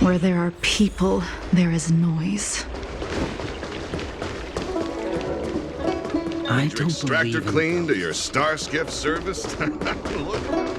Where there are people, there is noise. I Your don't extractor believe in cleaned or those. your star skiff serviced? Look.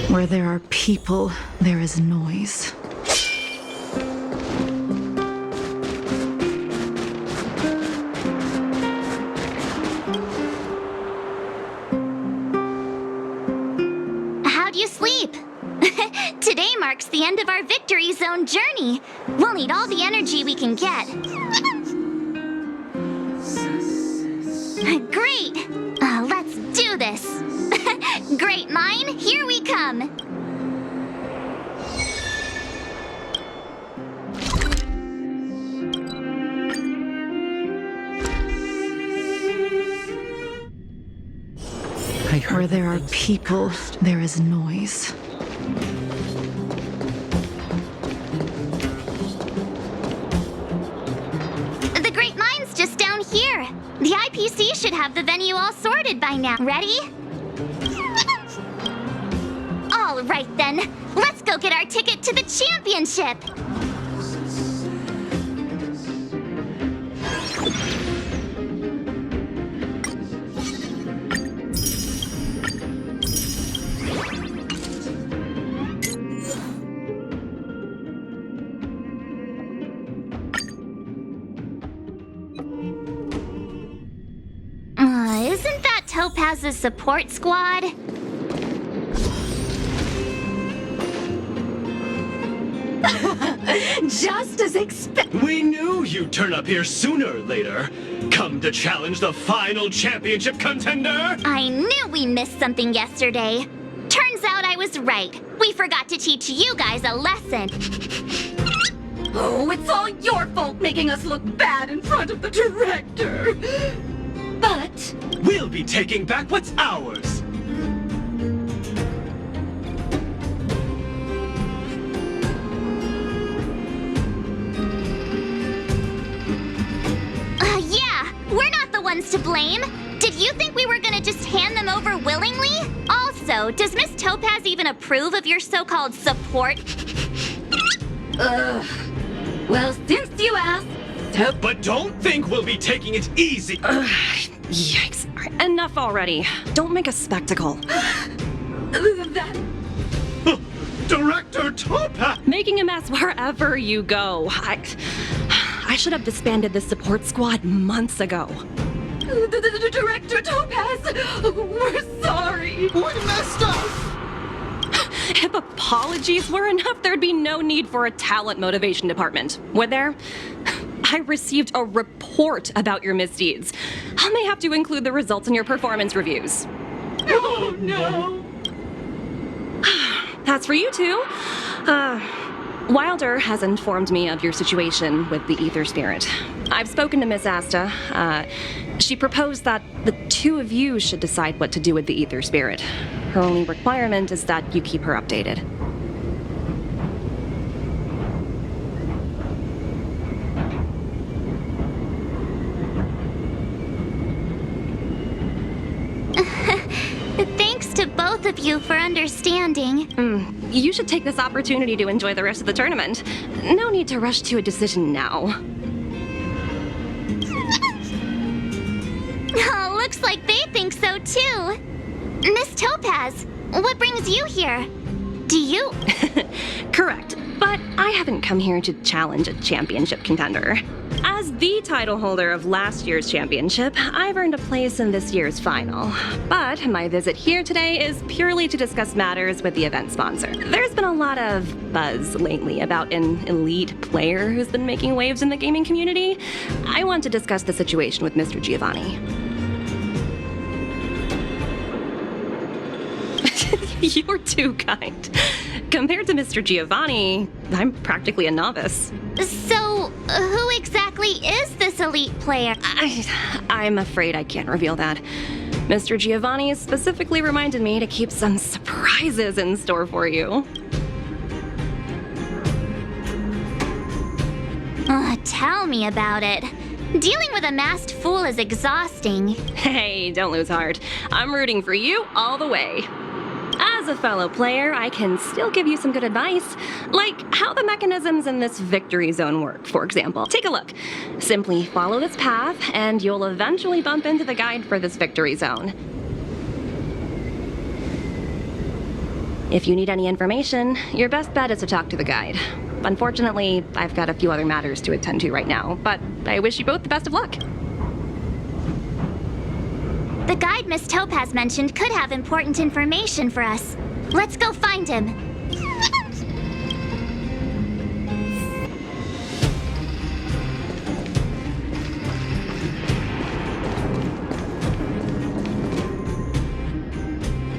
Where there are people, there is noise. How'd you sleep? Today marks the end of our Victory Zone journey. We'll need all the energy we can get. Great! Let's do this! Great mine, here we come! I heard Where there are things people, cursed. there is noise. The Great Mine's just down here. The IPC should have the venue all sorted by now. Ready? All right then, let's go get our ticket to the championship! Isn't that Topaz's support squad? Just as expected. We knew you'd turn up here sooner or later. Come to challenge the final championship contender? I knew we missed something yesterday. Turns out I was right. We forgot to teach you guys a lesson. Oh, it's all your fault making us look bad in front of the director. But We'll be taking back what's ours. one's to blame. Did you think we were gonna just hand them over willingly? Also, does Miss Topaz even approve of your so-called support? Well, since you asked, But don't think we'll be taking it easy. Yikes. Enough already. Don't make a spectacle. that... Director Topaz! Making a mess wherever you go. I should have disbanded this support squad months ago. The Director Topaz, we're sorry. We messed up! If apologies were enough, there'd be no need for a talent motivation department, would there? I received a report about your misdeeds. I may have to include the results in your performance reviews. Oh, no. That's for you two. Wilder has informed me of your situation with the Aether Spirit. I've spoken to Miss Asta. She proposed that the two of you should decide what to do with the Aether Spirit. Her only requirement is that you keep her updated. Thanks to both of you for understanding. You should take this opportunity to enjoy the rest of the tournament. No need to rush to a decision now. Oh, looks like they think so too. Miss Topaz, what brings you here? Do you? Correct, but I haven't come here to challenge a championship contender. As the title holder of last year's championship, I've earned a place in this year's final. But my visit here today is purely to discuss matters with the event sponsor. There's been a lot of buzz lately about an elite player who's been making waves in the gaming community. I want to discuss the situation with Mr. Giovanni. You're too kind. Compared to Mr. Giovanni, I'm practically a novice. So, who exactly is this elite player? I'm afraid I can't reveal that. Mr. Giovanni specifically reminded me to keep some surprises in store for you. Tell me about it. Dealing with a masked fool is exhausting. Hey, don't lose heart. I'm rooting for you all the way. As a fellow player, I can still give you some good advice, like how the mechanisms in this victory zone work, for example. Take a look. Simply follow this path, and you'll eventually bump into the guide for this victory zone. If you need any information, your best bet is to talk to the guide. Unfortunately, I've got a few other matters to attend to right now, but I wish you both the best of luck. The guide Miss Topaz mentioned could have important information for us. Let's go find him.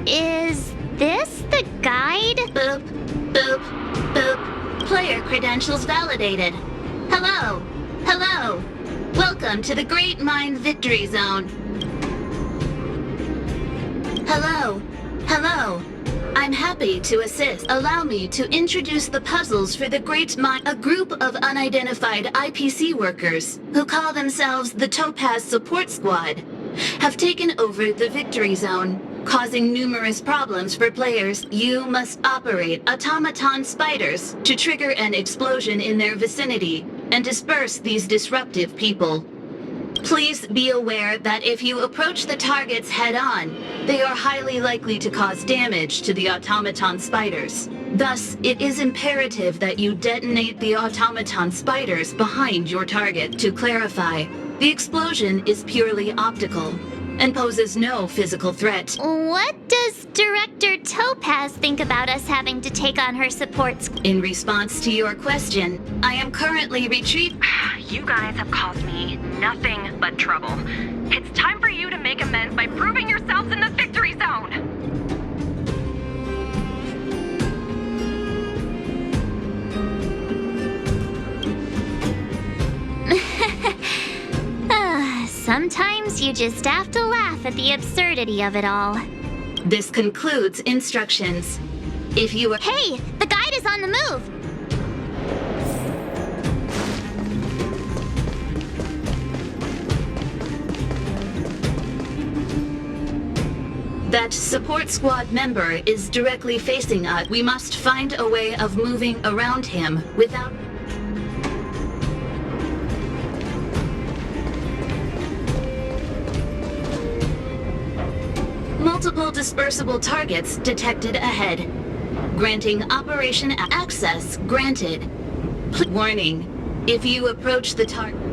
Is this the guide? Boop, boop, boop. Player credentials validated. Hello, hello. Welcome to the Great Mind Victory Zone. Hello, hello. I'm happy to assist. Allow me to introduce the puzzles for the Great Mind, a group of unidentified IPC workers who call themselves the Topaz Support Squad, have taken over the Victory Zone, causing numerous problems for players. You must operate automaton spiders to trigger an explosion in their vicinity and disperse these disruptive people. Please be aware that if you approach the targets head-on, they are highly likely to cause damage to the automaton spiders. Thus, it is imperative that you detonate the automaton spiders behind your target. To clarify, the explosion is purely optical and poses no physical threat. What does Director Topaz think about us having to take on her support squad? In response to your question, I am currently retrieving... You guys have caused me nothing but trouble. It's time for you to make amends by proving yourselves in the victory zone! Sometimes you just have to laugh at the absurdity of it all. This concludes instructions. If you are... Hey, the guide is on the move! That support squad member is directly facing us. We must find a way of moving around him without... Multiple dispersible targets detected ahead. Granting operation access granted. Warning. If you approach the target...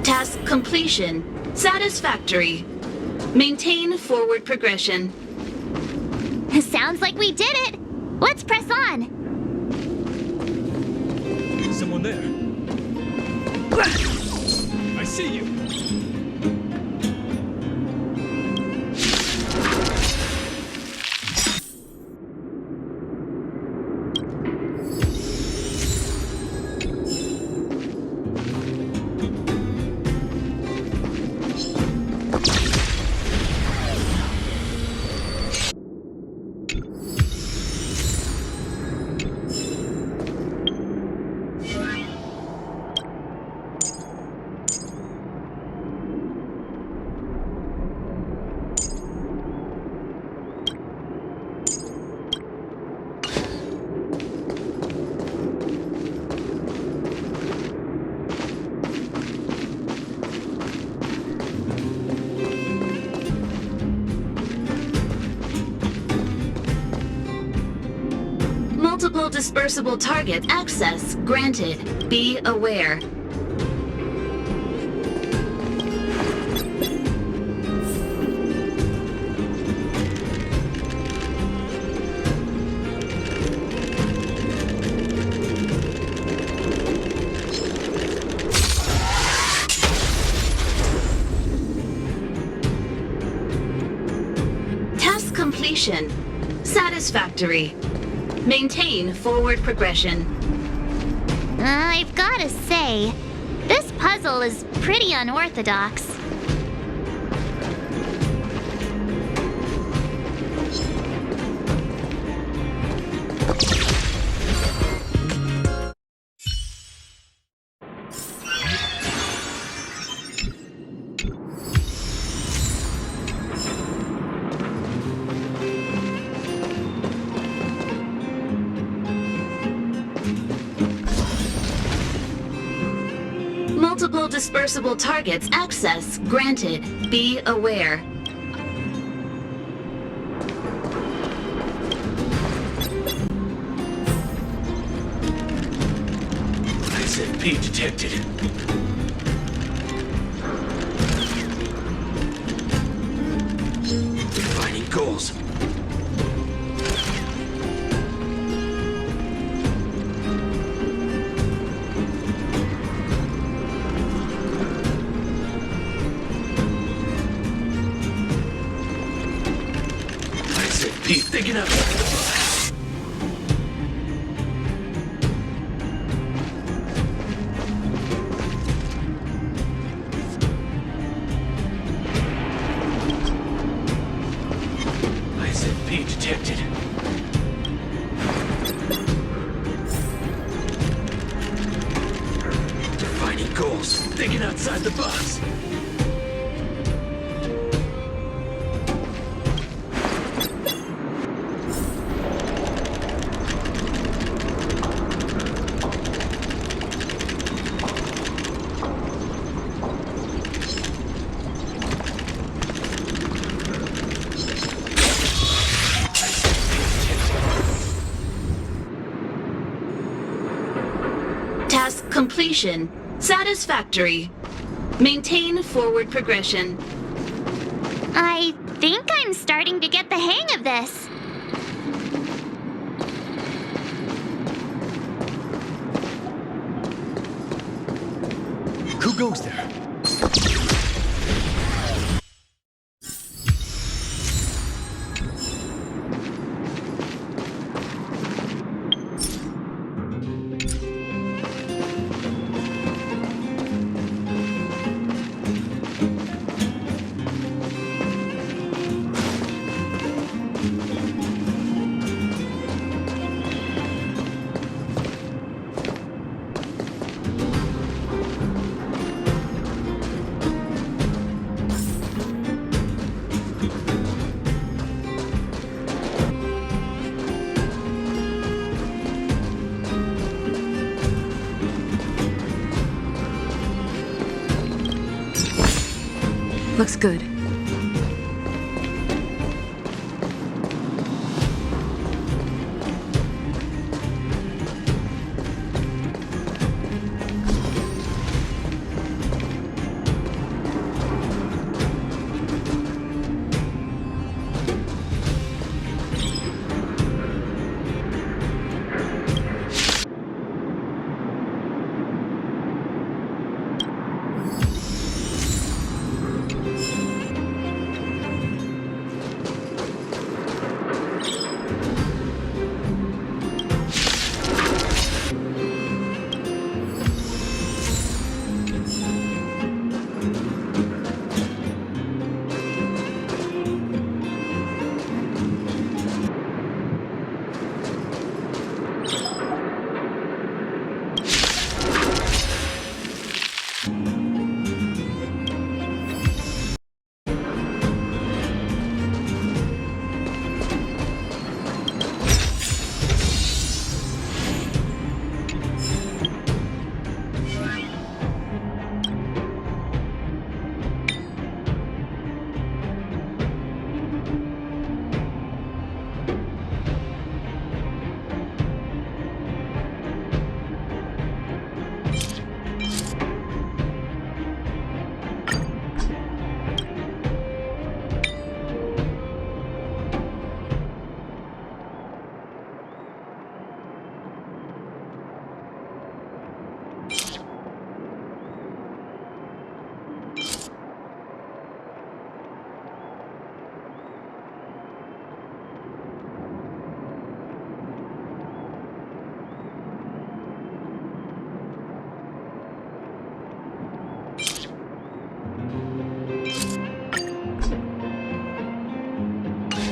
Task completion. Satisfactory. Maintain forward progression. Sounds like we did it! Let's press on! Someone there. I see you. Multiple dispersible target access granted. Be aware. Task completion. Satisfactory. Maintain forward progression. I've gotta say, this puzzle is pretty unorthodox. Multiple dispersible targets access granted. Be aware. SMP detected. Defining goals. SMP thinking up. SMP detected. Defining goals. Thinking outside the box. Task completion. Satisfactory. Maintain forward progression. I think I'm starting to get the hang of this. Who goes there? Looks good.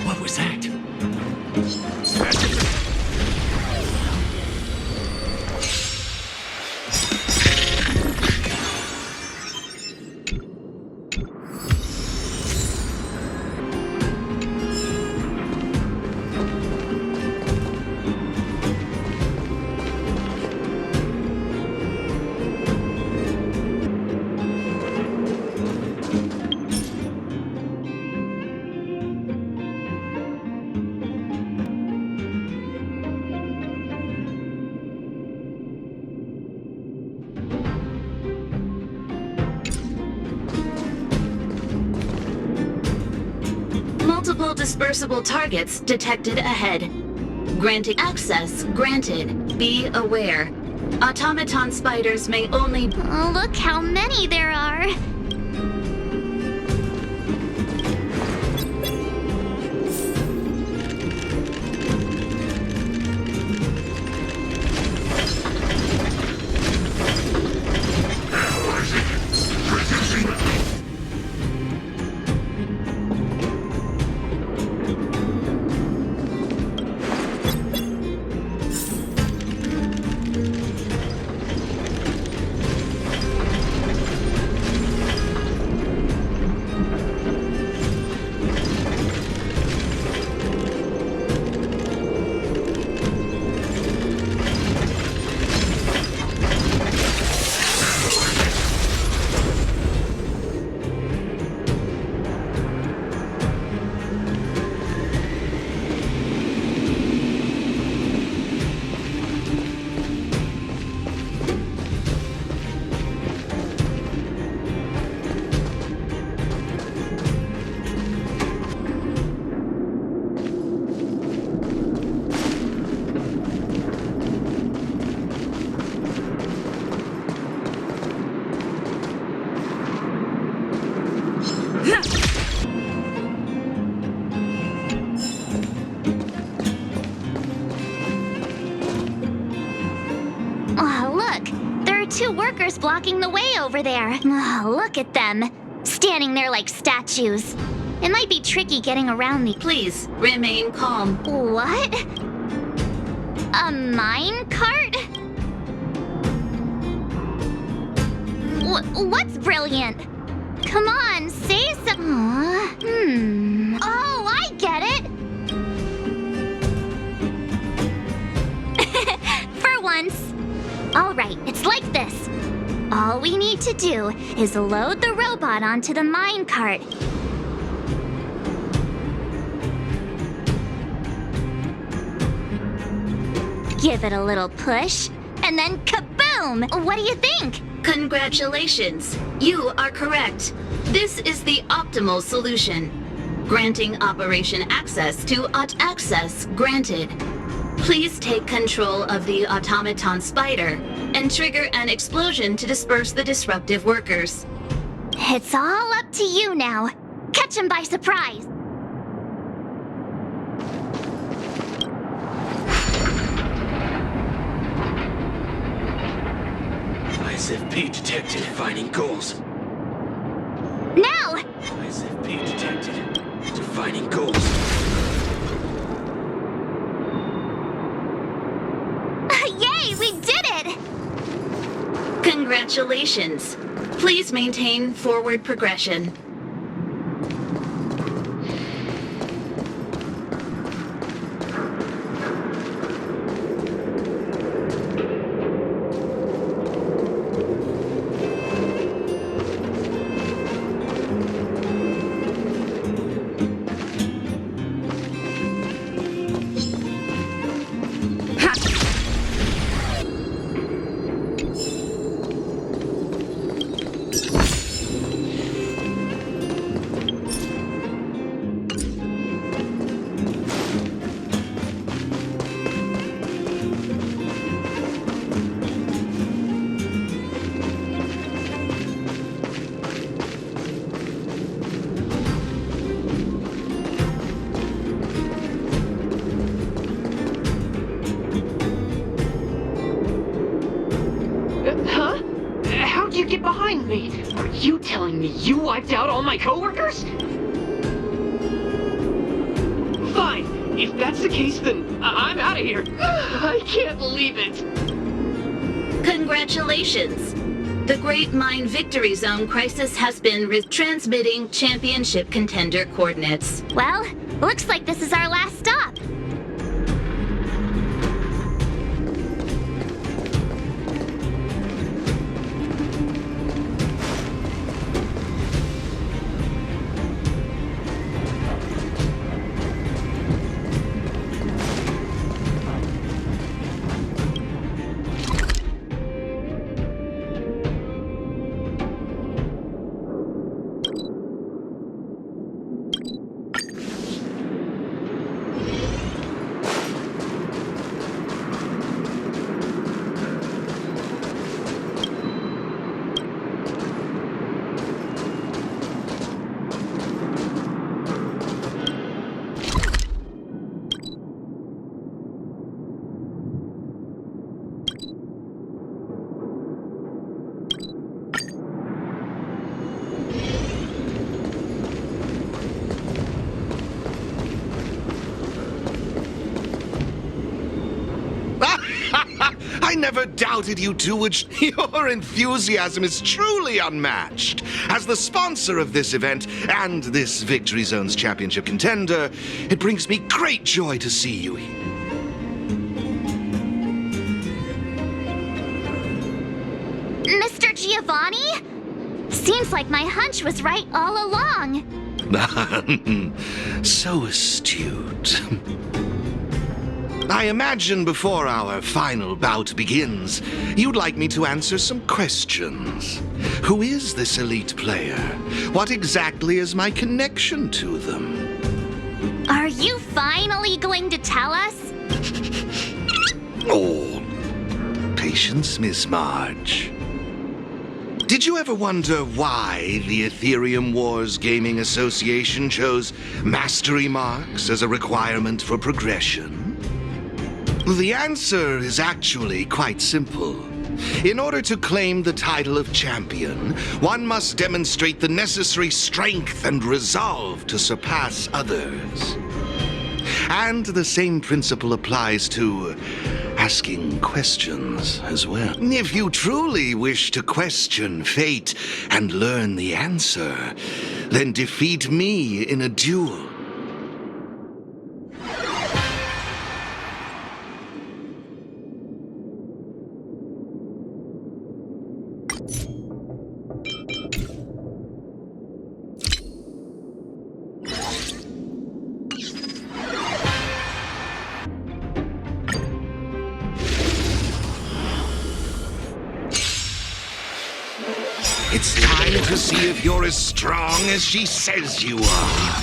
What was that? Multiple dispersible targets detected ahead. Granting access granted. Be aware. Automaton spiders may only... Oh, look how many there are. Oh, look! There are two workers blocking the way over there. Oh, look at them. Standing there like statues. It might be tricky getting around the... Please, remain calm. What? A mine cart? What's brilliant? Come on, say some... Oh, I get it! For once. Alright, it's like this. All we need to do is load the robot onto the minecart. Give it a little push, and then kaboom! What do you think? Congratulations. You are correct. This is the optimal solution. Granting operation access to access granted. Please take control of the automaton spider and trigger an explosion to disperse the disruptive workers. It's all up to you now. Catch him by surprise. ISFP detected. Defining goals. Now! ISFP detected. Defining goals. Yay, we did it! Congratulations. Please maintain forward progression. Huh? How'd you get behind me? Are you telling me you wiped out all my coworkers? Fine. If that's the case, then I'm out of here. I can't believe it. Congratulations. The Great Mine Victory Zone crisis has been transmitting championship contender coordinates. Well, looks like this is our last stop. I never doubted you two would. Your enthusiasm is truly unmatched. As the sponsor of this event and this Victory Zone's championship contender, it brings me great joy to see you here. Mr. Giovanni? Seems like my hunch was right all along. So astute. I imagine before our final bout begins, you'd like me to answer some questions. Who is this elite player? What exactly is my connection to them? Are you finally going to tell us? Oh, patience, Miss Marge. Did you ever wonder why the Aetherium Wars Gaming Association chose mastery marks as a requirement for progression? The answer is actually quite simple. In order to claim the title of champion, one must demonstrate the necessary strength and resolve to surpass others. And the same principle applies to asking questions as well. If you truly wish to question fate and learn the answer, then defeat me in a duel. It's time to see if you're as strong as she says you are.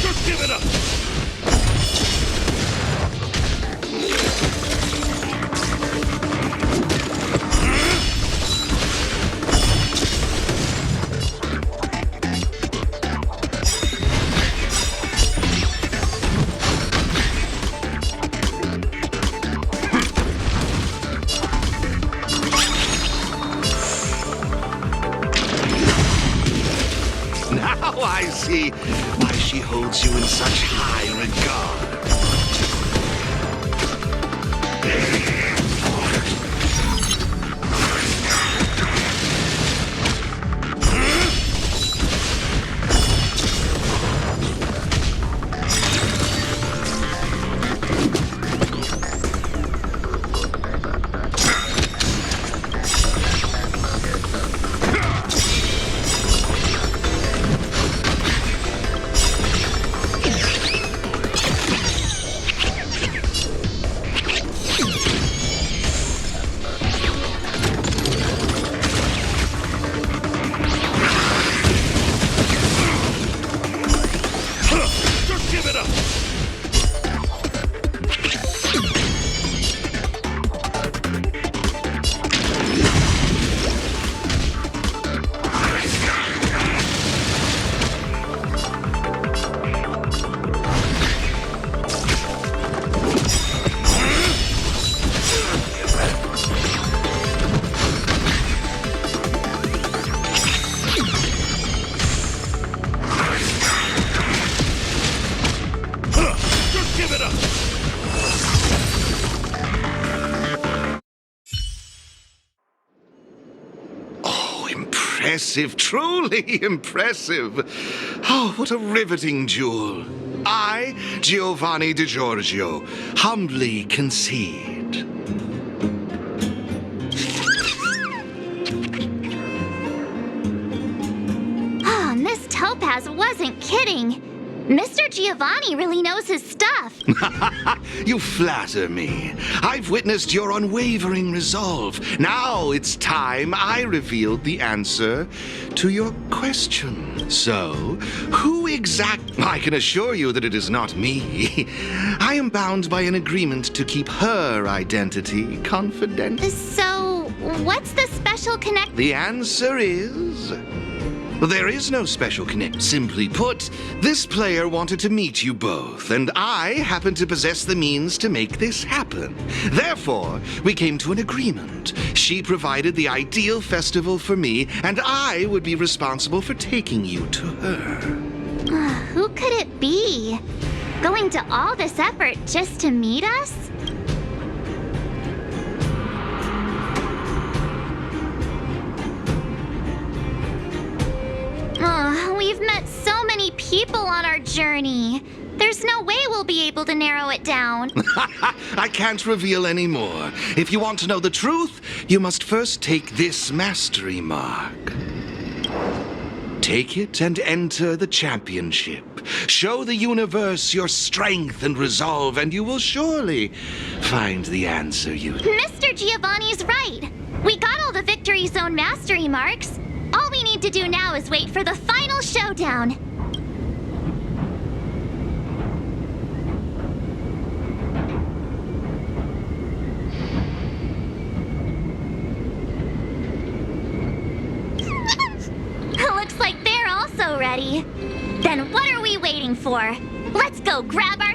Just give it up! Now I see why she holds you in such high regard. Just give it up! Just give it up! Oh, impressive, truly impressive. Oh, what a riveting duel. I, Giovanni Di Giorgio, humbly concede. Oh, Miss Topaz wasn't kidding. Mr. Giovanni really knows his stuff. You flatter me. I've witnessed your unwavering resolve. Now it's time I revealed the answer to your question. So, who I can assure you that it is not me. I am bound by an agreement to keep her identity confidential. So, what's the special connect? The answer is... there is no special connect. Simply put, this player wanted to meet you both, and I happen to possess the means to make this happen. Therefore, we came to an agreement. She provided the ideal festival for me, and I would be responsible for taking you to her. Who could it be? Going to all this effort just to meet us? We've met so many people on our journey. There's no way we'll be able to narrow it down. I can't reveal any more. If you want to know the truth, you must first take this mastery mark. Take it and enter the championship. Show the universe your strength and resolve, and you will surely find the answer you... Mr. Giovanni's right. We got all the Victory Zone mastery marks. All we need to do now is wait for the final showdown. Looks like they're also ready. Then what are we waiting for? Let's go grab our...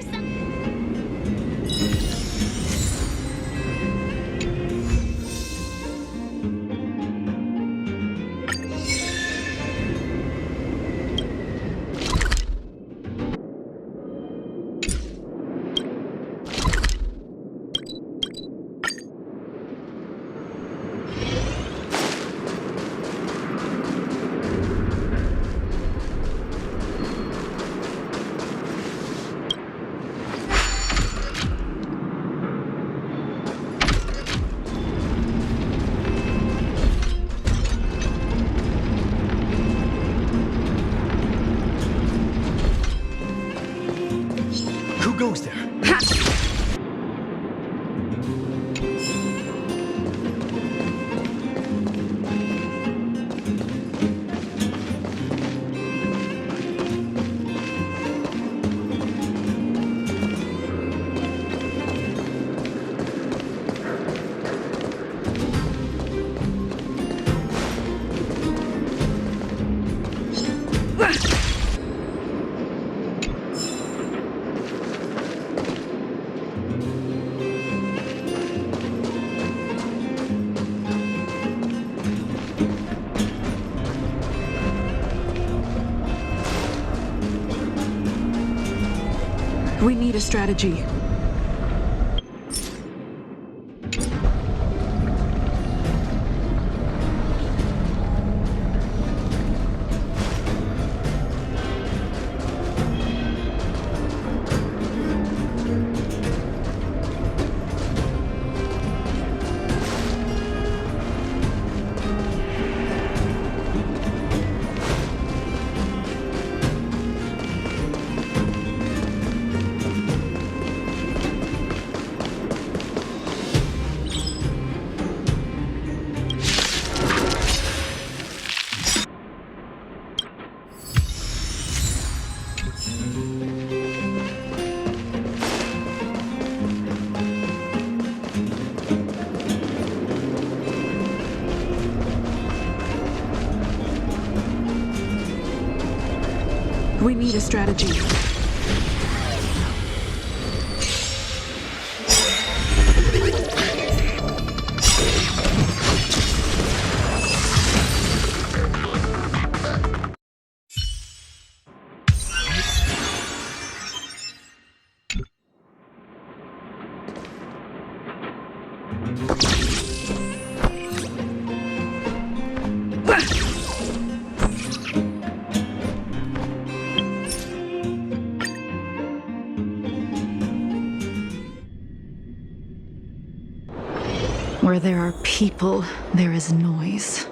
We need a strategy. We need a strategy. Where there are people, there is noise.